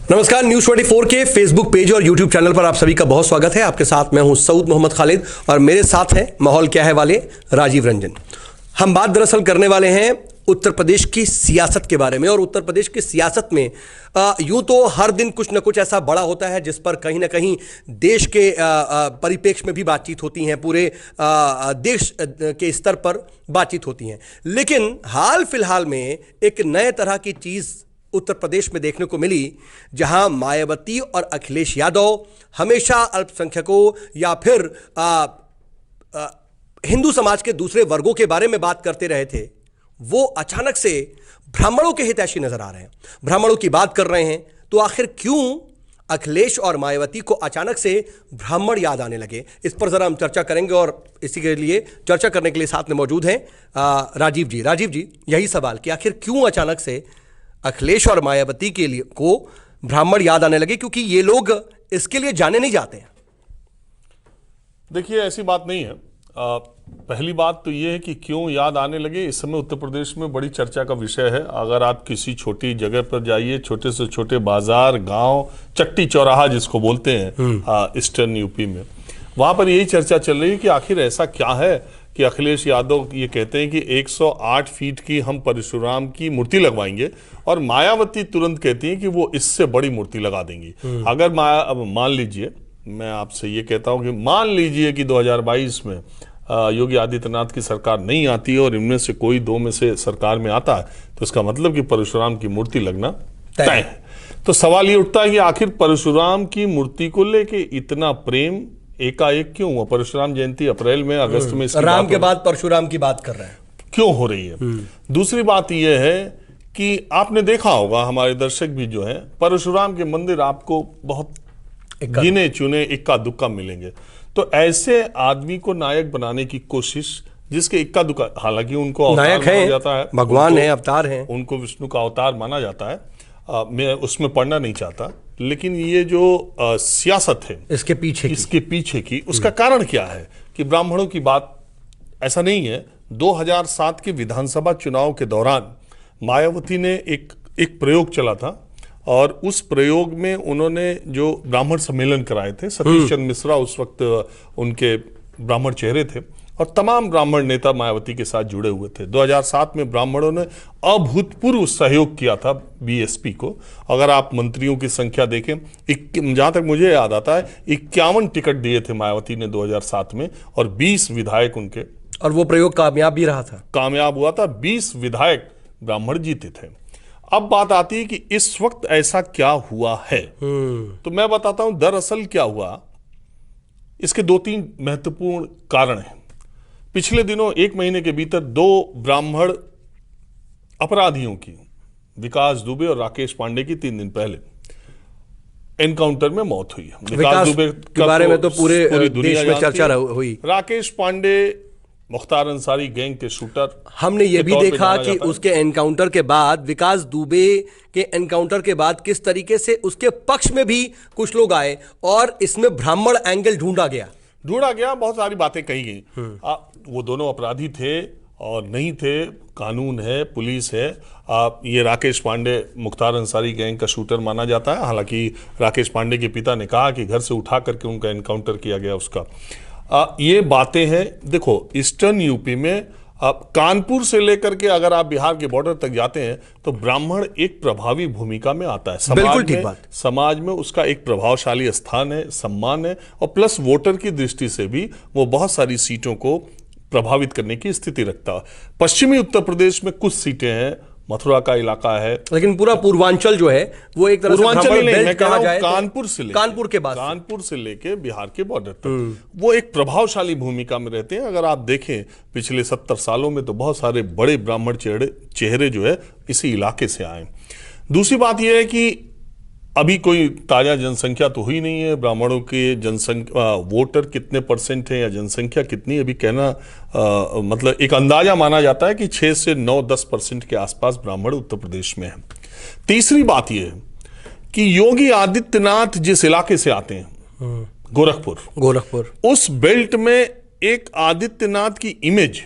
नमस्कार, न्यूज 24 के Facebook page और यूट्यूब चैनल पर आप सभी का बहुत स्वागत है। आपके साथ मैं हूं सऊद मोहम्मद खालिद और मेरे साथ हैं माहौल क्या है वाले राजीव रंजन। हम बात दरअसल करने वाले हैं उत्तर प्रदेश की सियासत के बारे में। और उत्तर प्रदेश की सियासत में यूं तो हर दिन कुछ न कुछ ऐसा बड़ा होता है जिस पर कहीं ना कहीं देश के परिप्रेक्ष्य में भी बातचीत होती हैं, पूरे देश के स्तर पर बातचीत होती हैं। लेकिन हाल फिलहाल में एक नए तरह की चीज़ उत्तर प्रदेश में देखने को मिली, जहां मायावती और अखिलेश यादव हमेशा अल्पसंख्यकों या फिर हिंदू समाज के दूसरे वर्गों के बारे में बात करते रहे थे, वो अचानक से ब्राह्मणों के हितैषी नजर आ रहे हैं, ब्राह्मणों की बात कर रहे हैं। तो आखिर क्यों अखिलेश और मायावती को अचानक से ब्राह्मण याद आने लगे, इस पर जरा हम चर्चा करेंगे। और इसी के लिए चर्चा करने के लिए साथ में मौजूद हैं राजीव जी। राजीव जी, यही सवाल कि आखिर क्यों अचानक से अखिलेश और मायावती के लिए को ब्राह्मण याद आने लगे, क्योंकि ये लोग इसके लिए जाने नहीं जाते हैं। देखिए, ऐसी बात नहीं है। पहली बात तो ये है कि क्यों याद आने लगे, इस समय उत्तर प्रदेश में बड़ी चर्चा का विषय है। अगर आप किसी छोटी जगह पर जाइए, छोटे से छोटे बाजार, गांव, चट्टी चौराहा जिसको बोलते हैं ईस्टर्न यूपी में, वहां पर यही चर्चा चल रही है कि आखिर ऐसा क्या है कि अखिलेश यादव ये कहते हैं कि 108 फीट की हम परशुराम की मूर्ति लगवाएंगे, और मायावती तुरंत कहती हैं कि वो इससे बड़ी मूर्ति लगा देंगी। अगर मान लीजिए, मैं आपसे ये कहता हूं कि मान लीजिए कि 2022 में योगी आदित्यनाथ की सरकार नहीं आती है और इनमें से कोई दो में से सरकार में आता है, तो इसका मतलब कि परशुराम की मूर्ति लगना तय है। तो सवाल ये उठता है कि आखिर परशुराम की मूर्ति को लेके इतना प्रेम एकाएक क्यों हुआ? परशुराम जयंती अप्रैल में, अगस्त में, राम के बाद परशुराम की बात कर रहे हैं, क्यों हो रही है? दूसरी बात यह है कि आपने देखा होगा, हमारे दर्शक भी जो हैं, परशुराम के मंदिर आपको बहुत गिने चुने इक्का दुक्का मिलेंगे। तो ऐसे आदमी को नायक बनाने की कोशिश, जिसके इक्का दुक्का, हालांकि उनको नायक माना जाता है, भगवान है, अवतार है, उनको विष्णु का अवतार माना जाता है। मैं उसमें पढ़ना नहीं चाहता, लेकिन ये जो सियासत है इसके पीछे की उसका कारण क्या है कि ब्राह्मणों की बात, ऐसा नहीं है। 2007 के विधानसभा चुनाव के दौरान मायावती ने एक प्रयोग चला था, और उस प्रयोग में उन्होंने जो ब्राह्मण सम्मेलन कराए थे, सतीश चंद्र मिश्रा उस वक्त उनके ब्राह्मण चेहरे थे, और तमाम ब्राह्मण नेता मायावती के साथ जुड़े हुए थे। 2007 में ब्राह्मणों ने अभूतपूर्व सहयोग किया था बीएसपी को। अगर आप मंत्रियों की संख्या देखें, जहां तक मुझे याद आता है 51 टिकट दिए थे मायावती ने 2007 में, और 20 विधायक उनके, और वो प्रयोग कामयाब भी रहा था, कामयाब हुआ था। 20 विधायक ब्राह्मण जीते थे। अब बात आती है कि इस वक्त ऐसा क्या हुआ है, तो मैं बताता हूं दरअसल क्या हुआ। इसके 2-3 महत्वपूर्ण कारण हैं। पिछले दिनों, 1 महीने के भीतर, 2 ब्राह्मण अपराधियों की, विकास दुबे और राकेश पांडे की 3 दिन पहले एनकाउंटर में मौत हुई है। विकास दुबे के बारे में तो पूरे देश में चर्चा हुई। राकेश पांडे मुख्तार अंसारी गैंग के शूटर। हमने ये भी देखा कि उसके एनकाउंटर के बाद, विकास दुबे के एनकाउंटर के बाद, किस तरीके से उसके पक्ष में भी कुछ लोग आए और इसमें ब्राह्मण एंगल ढूंढा गया, बहुत सारी बातें कही गई। वो दोनों अपराधी थे और नहीं थे, कानून है, पुलिस है। ये राकेश पांडे मुख्तार अंसारी गैंग का शूटर माना जाता है। हालांकि राकेश पांडे के पिता ने कहा कि घर से उठा करके उनका एनकाउंटर किया गया उसका। ये बातें हैं। देखो, ईस्टर्न यूपी में कानपुर से लेकर के अगर आप बिहार के बॉर्डर तक जाते हैं, तो ब्राह्मण एक प्रभावी भूमिका में आता है समाज में उसका एक प्रभावशाली स्थान है, सम्मान है, और प्लस वोटर की दृष्टि से भी वो बहुत सारी सीटों को प्रभावित करने की स्थिति रखता है। पश्चिमी उत्तर प्रदेश में कुछ सीटें हैं, मथुरा का इलाका है, लेकिन पूरा पूर्वांचल जो है वो एक तरह से कानपुर से लेके बिहार के बॉर्डर तक वो एक प्रभावशाली भूमिका में रहते हैं। अगर आप देखें पिछले 70 सालों में, तो बहुत सारे बड़े ब्राह्मण चेहरे जो है इसी इलाके से आए। दूसरी बात यह है कि अभी कोई ताजा जनसंख्या तो हुई नहीं है। ब्राह्मणों के वोटर कितने % है या जनसंख्या कितनी, अभी कहना मतलब एक अंदाजा माना जाता है कि 6 से 9-10% के आसपास ब्राह्मण उत्तर प्रदेश में है। तीसरी बात यह है कि योगी आदित्यनाथ जिस इलाके से आते हैं, गोरखपुर, उस बेल्ट में एक आदित्यनाथ की इमेज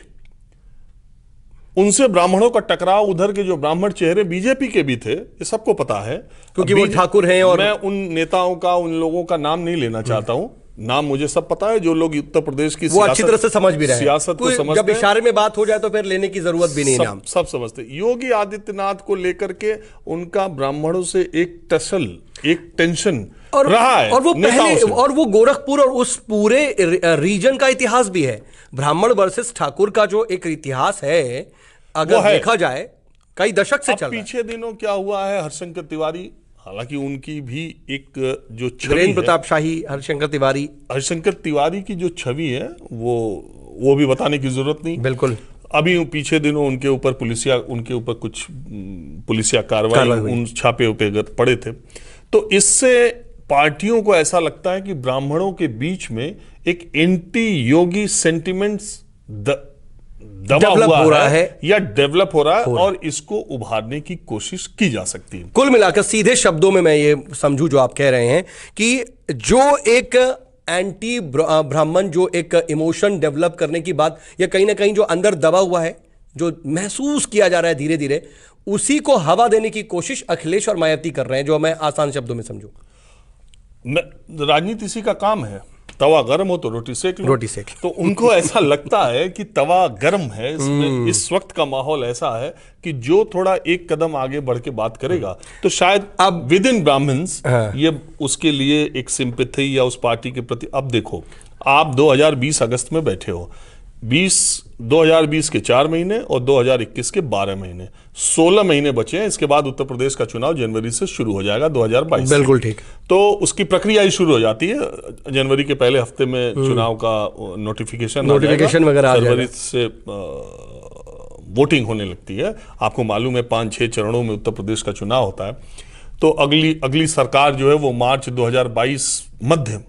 उनसे ब्राह्मणों का टकराव, उधर के जो ब्राह्मण चेहरे बीजेपी के भी थे, ये सबको पता है, क्योंकि वो ठाकुर हैं। और मैं उन नेताओं का, उन लोगों का नाम नहीं लेना चाहता हूं, नाम मुझे सब पता है, जो लोग उत्तर प्रदेश की वो अच्छी तरह से समझ भी रहे हैं, सियासत को समझते जब इशारे में बात हो जाए तो फिर लेने की जरूरत भी नहीं नाम। सब समझते। योगी आदित्यनाथ को लेकर के उनका ब्राह्मणों से एक टसल, एक टेंशन रहा है, और वो पहले, और वो गोरखपुर और उस पूरे रीजन का इतिहास भी है। ब्राह्मण वर्सेस ठाकुर का जो एक इतिहास है, अगर देखा जाए कई दशक से चल रहा है। पीछे दिनों क्या हुआ है, हरशंकर तिवारी, हालांकि उनकी भी एक जो वीरेंद्र प्रताप शाही, हरशंकर तिवारी की जो छवि है वो भी बताने की जरूरत नहीं। बिल्कुल। अभी पीछे दिनों उनके ऊपर कुछ पुलिसिया कार्रवाई, उन छापे उपे पड़े थे। तो इससे पार्टियों को ऐसा लगता है कि ब्राह्मणों के बीच में एक एंटी योगी सेंटिमेंट्स डेवलप हो रहा है या डेवलप हो रहा है, और इसको उभारने की कोशिश की जा सकती है। कुल मिलाकर सीधे शब्दों में मैं ये समझू जो आप कह रहे हैं कि जो एक एंटी ब्राह्मण, जो एक इमोशन डेवलप करने की बात, या कहीं ना कहीं जो अंदर दबा हुआ है, जो महसूस किया जा रहा है धीरे धीरे, उसी को हवा देने की कोशिश अखिलेश और मायावती कर रहे हैं, जो मैं आसान शब्दों में समझू। राजनीति इसी का काम है, तवा गर्म हो तो रोटी सेक लो। रोटी सेक। तो उनको ऐसा लगता है कि तवा गर्म है, इसमें इस वक्त का माहौल ऐसा है कि जो थोड़ा एक कदम आगे बढ़ के बात करेगा तो शायद अब विद इन ब्राह्मण्स ये उसके लिए एक सिंपैथी या उस पार्टी के प्रति। अब देखो, आप 2020 अगस्त में बैठे हो, 2020 के 4 महीने और 2021 के 12 महीने, 16 महीने बचे हैं। इसके बाद उत्तर प्रदेश का चुनाव जनवरी से शुरू हो जाएगा, 2022। बिल्कुल ठीक। तो उसकी प्रक्रिया ही शुरू हो जाती है, जनवरी के पहले हफ्ते में चुनाव का नोटिफिकेशन वगैरह, फरवरी से वोटिंग होने लगती है। आपको मालूम है 5-6 चरणों में उत्तर प्रदेश का चुनाव होता है। तो अगली सरकार जो है वो मार्च 2022 मध्य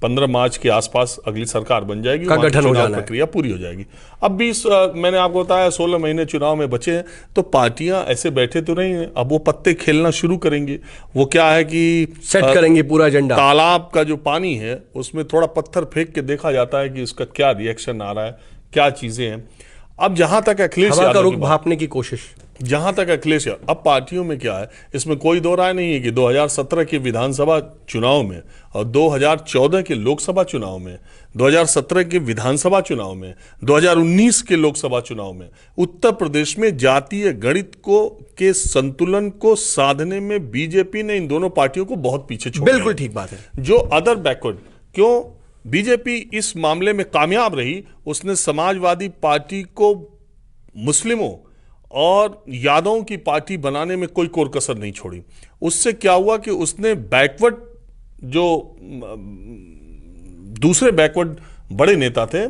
15 मार्च के आसपास अगली सरकार बन जाएगी, का गठन हो जाना, प्रक्रिया पूरी हो जाएगी। अब 20 मैंने आपको बताया 16 महीने चुनाव में बचे हैं, तो पार्टियां ऐसे बैठे तो नहीं है, अब वो पत्ते खेलना शुरू करेंगे। वो क्या है कि सेट करेंगे पूरा एजेंडा। तालाब का जो पानी है उसमें थोड़ा पत्थर फेंक के देखा जाता है कि इसका क्या रिएक्शन आ रहा है, क्या चीजें हैं। अब जहां तक अखिलेश यादव का रुख भांपने की कोशिश, जहां तक अखिलेश, अब पार्टियों में क्या है, इसमें कोई दो राय नहीं है कि 2017 के विधानसभा चुनाव में और 2014 के लोकसभा चुनाव में, 2017 के विधानसभा चुनाव में, 2019 के लोकसभा चुनाव में उत्तर प्रदेश में जातीय गणित के संतुलन को साधने में बीजेपी ने इन दोनों पार्टियों को बहुत पीछे छोड़ा। बिल्कुल ठीक बात है। जो अदर बैकवर्ड, क्यों बीजेपी इस मामले में कामयाब रही, उसने समाजवादी पार्टी को मुस्लिमों और यादवों की पार्टी बनाने में कोई कोर कसर नहीं छोड़ी। उससे क्या हुआ कि उसने बैकवर्ड, जो दूसरे बैकवर्ड बड़े नेता थे,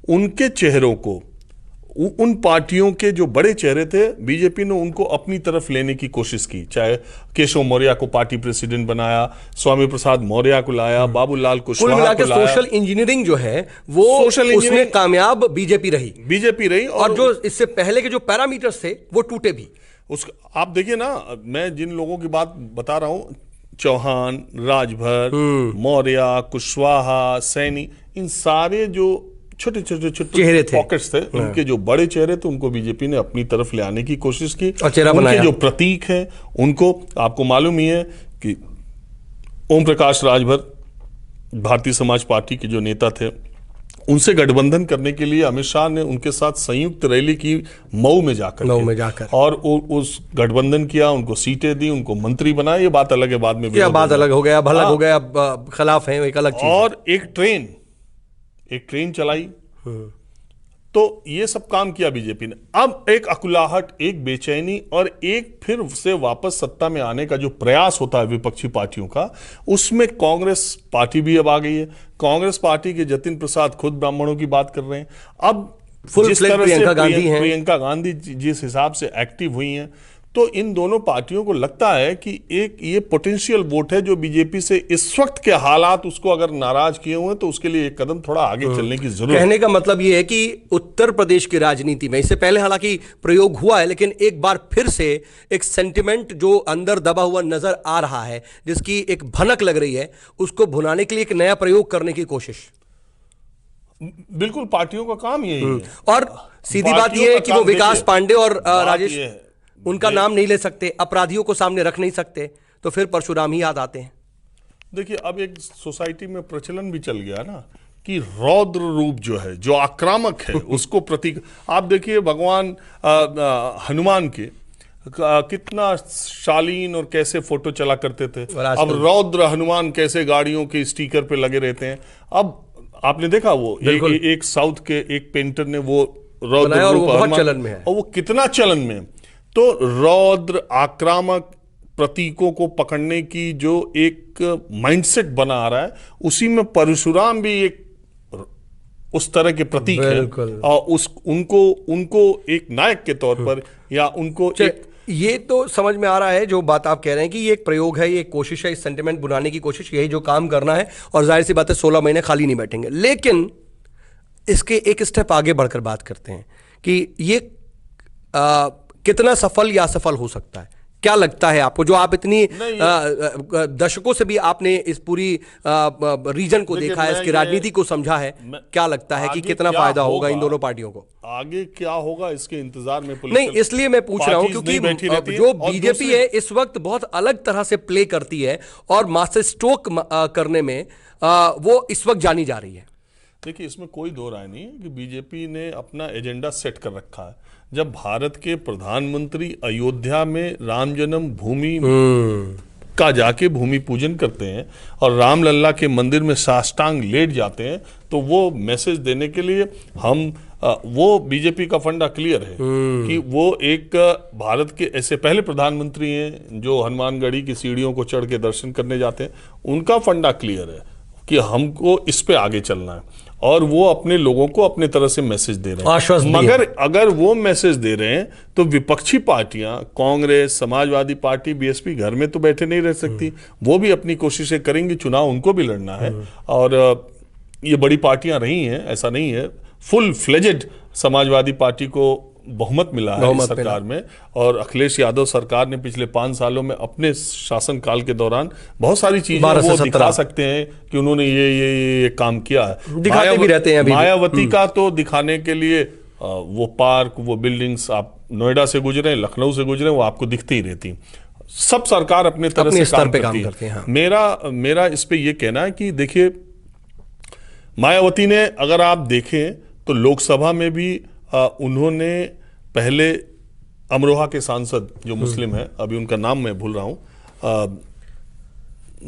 उनके चेहरों को, उन पार्टियों के जो बड़े चेहरे थे, बीजेपी ने उनको अपनी तरफ लेने की कोशिश की। चाहे केशव मौर्य को पार्टी प्रेसिडेंट बनाया, स्वामी प्रसाद मौर्य को लाया, बाबूलाल कुशवाहा को लाया। सोशल इंजीनियरिंग जो है वो उसमें कामयाब बीजेपी रही, और जो इससे पहले के जो पैरामीटर्स थे वो टूटे भी। आप देखिए ना, मैं जिन लोगों की बात बता रहा हूं, चौहान, राजभर, मौर्य, कुशवाहा, सैनी, इन सारे जो छोटे चेहरे थे, पॉकेट्स थे, उनके जो बड़े चेहरे थे उनको बीजेपी ने अपनी तरफ ले आने की कोशिश की और चेहरा बनाया। जो प्रतीक है उनको, आपको मालूम ही है कि ओम प्रकाश राजभर भारतीय समाज पार्टी के जो नेता थे, उनसे गठबंधन करने के लिए अमित शाह ने उनके साथ संयुक्त रैली की मऊ में जाकर और उस गठबंधन किया, उनको सीटें दी, उनको मंत्री बनाया। ये बात अलग है, बाद में बात अलग हो गया, भला हो गया, खिलाफ है, एक अलग चीज। और एक ट्रेन चलाई, तो ये सब काम किया बीजेपी ने। अब एक अकुलाहट, एक बेचैनी और एक फिर से वापस सत्ता में आने का जो प्रयास होता है विपक्षी पार्टियों का, उसमें कांग्रेस पार्टी भी अब आ गई है। कांग्रेस पार्टी के जतिन प्रसाद खुद ब्राह्मणों की बात कर रहे हैं। अब जिस तरह से प्रियंका गांधी जिस हिसाब से एक्टिव हुई हैं, तो इन दोनों पार्टियों को लगता है कि एक ये पोटेंशियल वोट है जो बीजेपी से इस वक्त के हालात उसको अगर नाराज किए हुए हैं, तो उसके लिए एक कदम थोड़ा आगे चलने की जरूरत है। कहने का मतलब ये है कि उत्तर प्रदेश की राजनीति में, इससे पहले हालांकि प्रयोग हुआ है, लेकिन एक बार फिर से एक सेंटिमेंट जो अंदर दबा हुआ नजर आ रहा है, जिसकी एक भनक लग रही है, उसको भुनाने के लिए एक नया प्रयोग करने की कोशिश। बिल्कुल, पार्टियों का काम यही है। और सीधी बात पार्टियों यह है का कि वो काम, विकास देखिए, पांडे और बात राजेश ये है, उनका नाम नहीं ले सकते, अपराधियों को सामने रख नहीं सकते, तो फिर परशुराम ही याद आते हैं। देखिए, अब एक सोसाइटी में प्रचलन भी चल गया ना कि रौद्र रूप जो है, जो आक्रामक है, उसको प्रतीक। आप देखिए भगवान हनुमान के कितना शालीन और कैसे फोटो चला करते थे। अब रौद्र हनुमान कैसे गाड़ियों के स्टिकर पे लगे रहते हैं। अब आपने देखा वो एक साउथ के एक पेंटर ने वो रौद्र और रूप वो बहुत हनुमान, चलन में है, और वो कितना चलन में है। तो रौद्र आक्रामक प्रतीकों को पकड़ने की जो एक माइंडसेट बना आ रहा है, उसी में परशुराम भी एक उस तरह के प्रतीक है। और उनको एक नायक के तौर पर, या उनको एक, ये तो समझ में आ रहा है जो बात आप कह रहे हैं कि ये एक प्रयोग है, ये एक कोशिश है, इस सेंटिमेंट बुलाने की कोशिश, यही जो काम करना है, और जाहिर सी बात है 16 महीने खाली नहीं बैठेंगे। लेकिन इसके एक स्टेप आगे बढ़कर बात करते हैं कि ये कितना सफल या असफल हो सकता है। क्या लगता है आपको, जो आप इतनी दशकों से भी आपने इस पूरी रीजन को देखा है, इसकी राजनीति को समझा है, क्या लगता है कि कितना फायदा होगा इन दोनों पार्टियों को? आगे क्या होगा इसके इंतजार में नहीं, इसलिए मैं पूछ रहा हूं क्योंकि जो बीजेपी है इस वक्त बहुत अलग तरह से प्ले करती है और मास्टर स्ट्रोक करने में वो इस वक्त जानी जा रही है। देखिए, इसमें कोई दो राय नहीं है कि बीजेपी ने अपना एजेंडा सेट कर रखा है। जब भारत के प्रधानमंत्री अयोध्या में राम जन्म भूमि का जाके भूमि पूजन करते हैं और रामलल्ला के मंदिर में साष्टांग लेट जाते हैं, तो वो मैसेज देने के लिए वो बीजेपी का फंडा क्लियर है कि वो एक भारत के ऐसे पहले प्रधानमंत्री हैं जो हनुमानगढ़ी की सीढ़ियों को चढ़ के दर्शन करने जाते हैं। उनका फंडा क्लियर है कि हमको इस पे आगे चलना है, और वो अपने लोगों को अपने तरह से मैसेज दे रहे हैं। मगर अगर वो मैसेज दे रहे हैं तो विपक्षी पार्टियां, कांग्रेस, समाजवादी पार्टी, बीएसपी घर में तो बैठे नहीं रह सकती। वो भी अपनी कोशिशें करेंगी, चुनाव उनको भी लड़ना है। और ये बड़ी पार्टियां रही हैं, ऐसा नहीं है। फुल फ्लेजेड समाजवादी पार्टी को बहुमत मिला है इस सरकार में, और अखिलेश यादव सरकार ने पिछले 5 सालों में अपने शासनकाल के दौरान बहुत सारी चीजें वो दिखा सकते हैं कि उन्होंने ये काम किया है। दिखाते भी रहते हैं अभी। मायावती का तो दिखाने के लिए वो पार्क, वो बिल्डिंग्स, आप नोएडा से गुजरे, लखनऊ से गुजरे, वो आपको दिखती ही रहती। सब सरकार अपने तरह से काम करती है। मेरा इस पे ये कहना है कि देखिए, मायावती ने, अगर आप देखें तो लोकसभा में भी उन्होंने पहले अमरोहा के सांसद जो मुस्लिम है, अभी उनका नाम मैं भूल रहा हूं,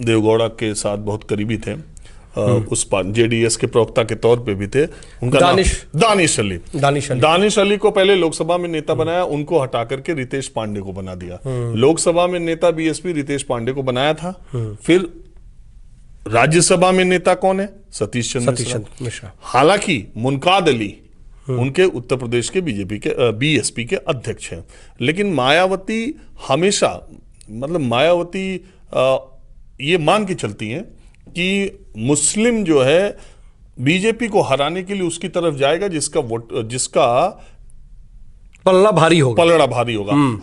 देवगौड़ा के साथ बहुत करीबी थे, उस पर जेडीएस के प्रवक्ता के तौर पे भी थे, उनका दानिश अली को पहले लोकसभा में नेता बनाया, उनको हटा करके रितेश पांडे को बना दिया। लोकसभा में नेता बीएसपी रितेश पांडे को बनाया था। फिर राज्यसभा में नेता कौन है? सतीश चंद्र मिश्रा। हालांकि मुनकाद अली उनके उत्तर प्रदेश के बीएसपी के अध्यक्ष हैं, लेकिन मायावती हमेशा, मतलब मायावती ये मान के चलती हैं कि मुस्लिम जो है बीजेपी को हराने के लिए उसकी तरफ जाएगा जिसका पलड़ा भारी होगा।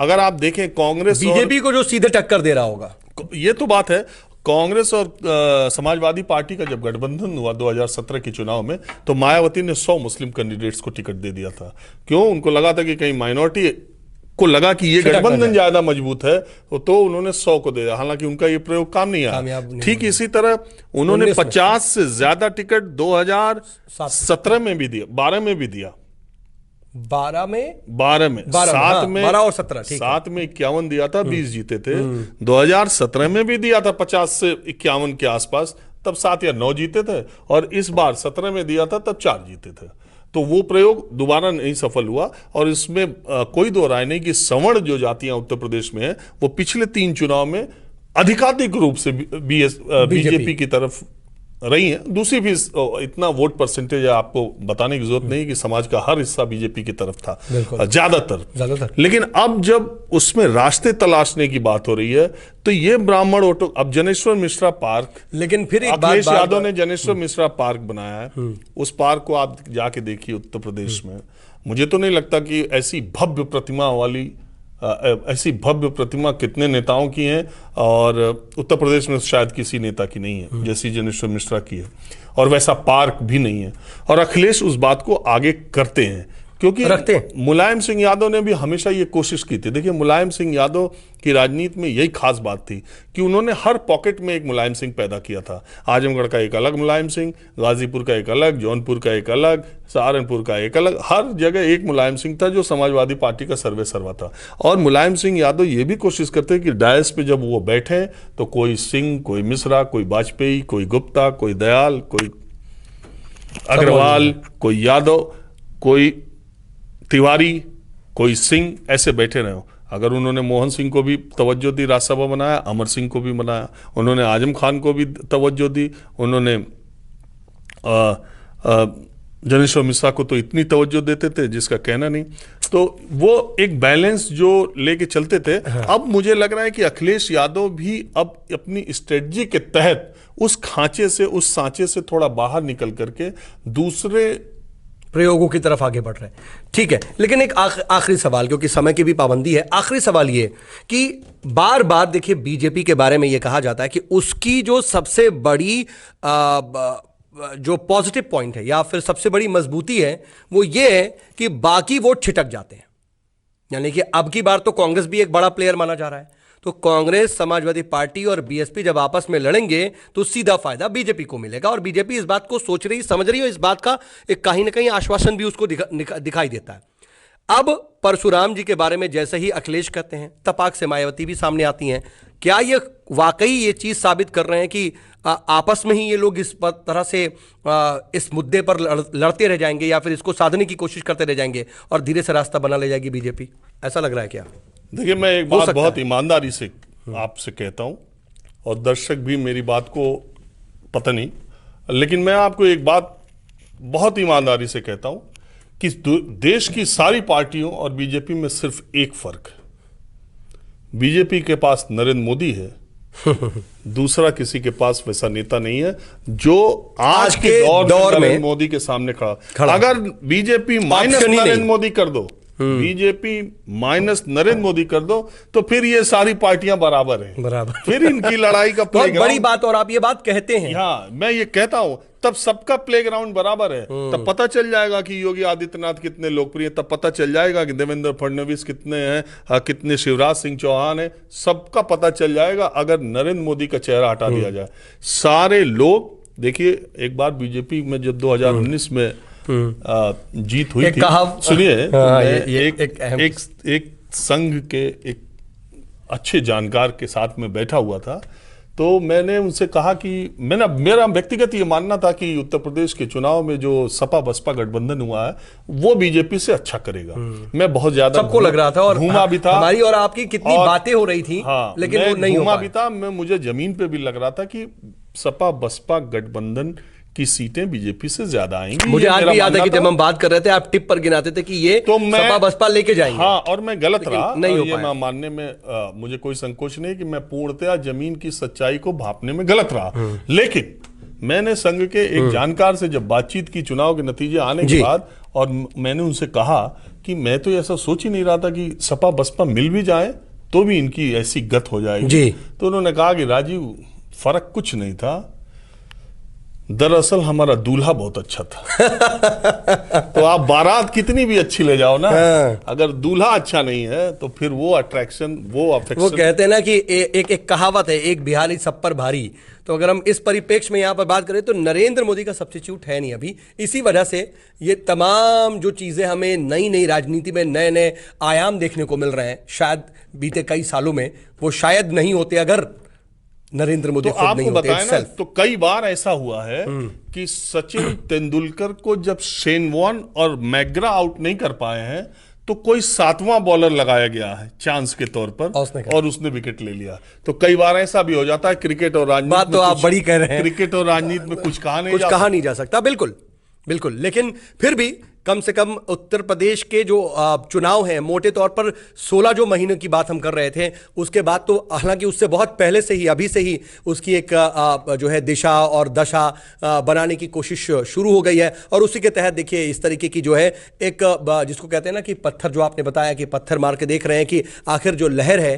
अगर आप देखें कांग्रेस बीजेपी को जो सीधे टक्कर दे रहा होगा, ये तो बात है। कांग्रेस और समाजवादी पार्टी का जब गठबंधन हुआ 2017 के चुनाव में, तो मायावती ने 100 मुस्लिम कैंडिडेट्स को टिकट दे दिया था। क्यों? उनको लगा था कि कहीं माइनॉरिटी को लगा कि ये गठबंधन ज्यादा मजबूत है, तो उन्होंने 100 को दे दिया। हालांकि उनका ये प्रयोग काम नहीं आया। ठीक इसी तरह उन्होंने 50 से ज्यादा टिकट 2017 में भी दिया, 12 में भी दिया, 12 में 12 और 17, 7 में 51 दिया था, 20 जीते थे। 2017 में भी दिया था 50 से 51 के आसपास, तब 7 या 9 जीते थे, और इस बार 17 में दिया था तब 4 जीते थे। तो वो प्रयोग दोबारा नहीं सफल हुआ। और इसमें कोई दो राय नहीं कि सवर्ण जो जातियां उत्तर प्रदेश में है, वो पिछले 3 चुनाव में अधिकाधिक रूप से बीजेपी की तरफ रही हैं। दूसरी भी इतना वोट परसेंटेज आपको बताने की जरूरत नहीं कि समाज का हर हिस्सा बीजेपी की तरफ था, ज्यादातर। लेकिन अब जब उसमें रास्ते तलाशने की बात हो रही है, तो ये ब्राह्मण वोटो, अब जनेश्वर मिश्रा पार्क, लेकिन फिर अखिलेश यादव ने जनेश्वर मिश्रा पार्क बनाया है। उस पार्क को आप जाके देखिए उत्तर प्रदेश में, मुझे तो नहीं लगता कि ऐसी भव्य प्रतिमा वाली ऐसी भव्य प्रतिमा कितने नेताओं की है, और उत्तर प्रदेश में शायद किसी नेता की नहीं है जैसी जनेश्वर मिश्रा की है, और वैसा पार्क भी नहीं है। और अखिलेश उस बात को आगे करते हैं, क्योंकि रखते हैं। मुलायम सिंह यादव ने भी हमेशा ये कोशिश की थी। देखिए, मुलायम सिंह यादव की राजनीति में यही खास बात थी कि उन्होंने हर पॉकेट में एक मुलायम सिंह पैदा किया था। आजमगढ़ का एक अलग मुलायम सिंह, गाजीपुर का एक अलग, जौनपुर का एक अलग, सहारनपुर का एक अलग, हर जगह एक मुलायम सिंह था जो समाजवादी पार्टी का सर्वे सर्वा था। और मुलायम सिंह यादव ये भी कोशिश करते कि डायस पे जब वो बैठे तो कोई सिंह, कोई मिश्रा, कोई वाजपेयी, कोई गुप्ता, कोई दयाल, कोई अग्रवाल, कोई यादव, कोई तिवारी, कोई सिंह, ऐसे बैठे रहे हो। अगर उन्होंने मोहन सिंह को भी तवज्जो दी, राज्यसभा बनाया, अमर सिंह को भी बनाया, उन्होंने आजम खान को भी तवज्जो दी, उन्होंने जनेश्वर मिश्रा को तो इतनी तवज्जो देते थे जिसका कहना नहीं। तो वो एक बैलेंस जो लेके चलते थे। अब मुझे लग रहा है कि अखिलेश यादव भी अब अपनी स्ट्रेटजी के तहत उस खांचे से, उस सांचे से थोड़ा बाहर निकल करके दूसरे प्रयोगों की तरफ आगे बढ़ रहे हैं। ठीक है, लेकिन एक आखिरी सवाल, क्योंकि समय की भी पाबंदी है, आखिरी सवाल ये कि बार बार देखिए बीजेपी के बारे में ये कहा जाता है कि उसकी जो सबसे बड़ी जो पॉजिटिव पॉइंट है या फिर सबसे बड़ी मजबूती है वो ये है कि बाकी वोट छिटक जाते हैं। यानी कि अब की बार तो कांग्रेस भी एक बड़ा प्लेयर माना जा रहा है, तो कांग्रेस, समाजवादी पार्टी और बीएसपी जब आपस में लड़ेंगे तो सीधा फायदा बीजेपी को मिलेगा। और बीजेपी इस बात को सोच रही, समझ रही है, इस बात का एक कहीं ना कहीं आश्वासन भी उसको दिखाई देता है। अब परशुराम जी के बारे में जैसे ही अखिलेश कहते हैं, तपाक से मायावती भी सामने आती हैं। क्या ये वाकई ये चीज साबित कर रहे हैं कि आपस में ही ये लोग इस तरह से इस मुद्दे पर लड़ते रह जाएंगे या फिर इसको साधने की कोशिश करते रह जाएंगे और धीरे से रास्ता बना ले जाएगी बीजेपी? ऐसा लग रहा है क्या? देखिए, मैं एक बात बहुत ईमानदारी से आपसे कहता हूं, और दर्शक भी मेरी बात को पता नहीं, लेकिन मैं आपको एक बात बहुत ईमानदारी से कहता हूं कि देश की सारी पार्टियों और बीजेपी में सिर्फ एक फर्क है। बीजेपी के पास नरेंद्र मोदी है, दूसरा किसी के पास वैसा नेता नहीं है जो आज के दौर में नरेंद्र मोदी के सामने खड़ा। अगर बीजेपी माइनस नरेंद्र मोदी कर दो, बीजेपी माइनस नरेंद्र मोदी कर दो, तो फिर ये सारी पार्टियां बराबर हैं। फिर इनकी लड़ाई का बहुत बड़ी बात, और आप ये बात कहते हैं। हाँ, मैं ये कहता हूं, तब सबका प्लेग्राउंड बराबर है। तब पता चल जाएगा कि योगी आदित्यनाथ कितने लोकप्रिय, तब पता चल जाएगा कि देवेंद्र फडणवीस कितने हैं, कितने शिवराज सिंह चौहान है, सबका पता चल जाएगा अगर नरेंद्र मोदी का चेहरा हटा दिया जाए। सारे लोग देखिए, एक बार बीजेपी में जब 2019 में जीत हुई थी, सुनिए, एक संघ के एक अच्छे जानकार के साथ में बैठा हुआ था, तो मैंने उनसे कहा कि मेरा व्यक्तिगत ये मानना था कि उत्तर प्रदेश के चुनाव में जो सपा बसपा गठबंधन हुआ है वो बीजेपी से अच्छा करेगा। मैं बहुत ज्यादा सबको लग रहा था, और घूमा भी था, हमारी और आपकी कितनी बातें हो रही थी। हाँ, लेकिन वो नहीं घूमा भी था, मुझे जमीन पे भी लग रहा था कि सपा बसपा गठबंधन की सीटें बीजेपी से ज्यादा आएंगी। मुझे आज भी याद है कि जब हम बात कर रहे थे, आप टिप पर गिनाते थे कि ये तो सपा बसपा लेके जाएंगे। हाँ, और मैं गलत रहा, नहीं हो ये मैं मानने में मुझे कोई संकोच नहीं कि मैं पूर्णतया जमीन की सच्चाई को भांपने में गलत रहा। लेकिन मैंने संघ के एक जानकार से जब बातचीत की चुनाव के नतीजे आने के बाद, और मैंने उनसे कहा कि मैं तो ऐसा सोच ही नहीं रहा था कि सपा बसपा मिल भी जाए तो भी इनकी ऐसी गत हो जाएगी। तो उन्होंने कहा कि राजीव, फर्क कुछ नहीं था, दरअसल हमारा दूल्हा बहुत अच्छा था। तो आप बारात कितनी भी अच्छी ले जाओ ना, अगर दूल्हा अच्छा नहीं है तो फिर वो अट्रैक्शन, वो अफेक्शन। वो कहते हैं ना कि एक कहावत है, एक बिहारी सब पर भारी। तो अगर हम इस परिप्रेक्ष्य में यहाँ पर बात करें तो नरेंद्र मोदी का सब्स्टिट्यूट है नहीं अभी। इसी वजह से ये तमाम जो चीजें हमें नई नई राजनीति में नए नए आयाम देखने को मिल रहे हैं, शायद बीते कई सालों में वो शायद नहीं होते अगर नरेंद्र मोदी खुद नहीं होते। ना, तो कई बार ऐसा हुआ है कि सचिन तेंदुलकर को जब शेन वॉर्न और मैकग्रा आउट नहीं कर पाए हैं तो कोई 7वां बॉलर लगाया गया है चांस के तौर पर, और उसने विकेट ले लिया। तो कई बार ऐसा भी हो जाता है। क्रिकेट और राजनीति, बात तो आप बड़ी कह रहे हैं, क्रिकेट और राजनीति में कुछ कहा नहीं जा सकता। बिल्कुल बिल्कुल, लेकिन फिर भी कम से कम उत्तर प्रदेश के जो चुनाव हैं, मोटे तौर पर 16 जो महीनों की बात हम कर रहे थे, उसके बाद तो हालांकि उससे बहुत पहले से ही, अभी से ही उसकी एक जो है दिशा और दशा बनाने की कोशिश शुरू हो गई है। और उसी के तहत देखिए इस तरीके की जो है एक जिसको कहते हैं ना कि पत्थर, जो आपने बताया कि पत्थर मार के देख रहे हैं कि आखिर जो लहर है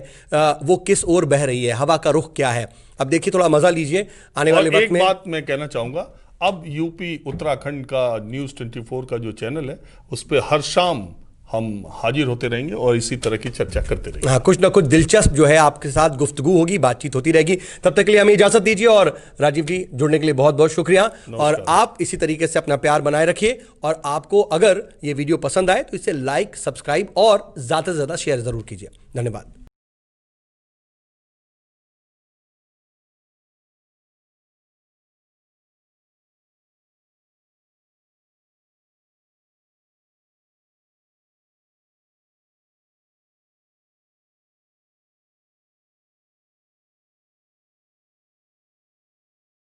वो किस ओर बह रही है, हवा का रुख क्या है। अब देखिए, थोड़ा मजा लीजिए आने वाले वक्त में। एक बात मैं कहना चाहूंगा, अब यूपी उत्तराखंड का न्यूज़ 24 का जो चैनल है उस पर हर शाम हम हाजिर होते रहेंगे और इसी तरह की चर्चा करते रहेंगे। हाँ, कुछ ना कुछ दिलचस्प जो है आपके साथ गुफ्तगू होगी, बातचीत होती रहेगी। तब तक के लिए हमें इजाजत दीजिए और राजीव जी, जुड़ने के लिए बहुत बहुत शुक्रिया। और आप इसी तरीके से अपना प्यार बनाए रखिए और आपको अगर ये वीडियो पसंद आए तो इसे लाइक, सब्सक्राइब और ज्यादा से ज्यादा शेयर जरूर कीजिए। धन्यवाद।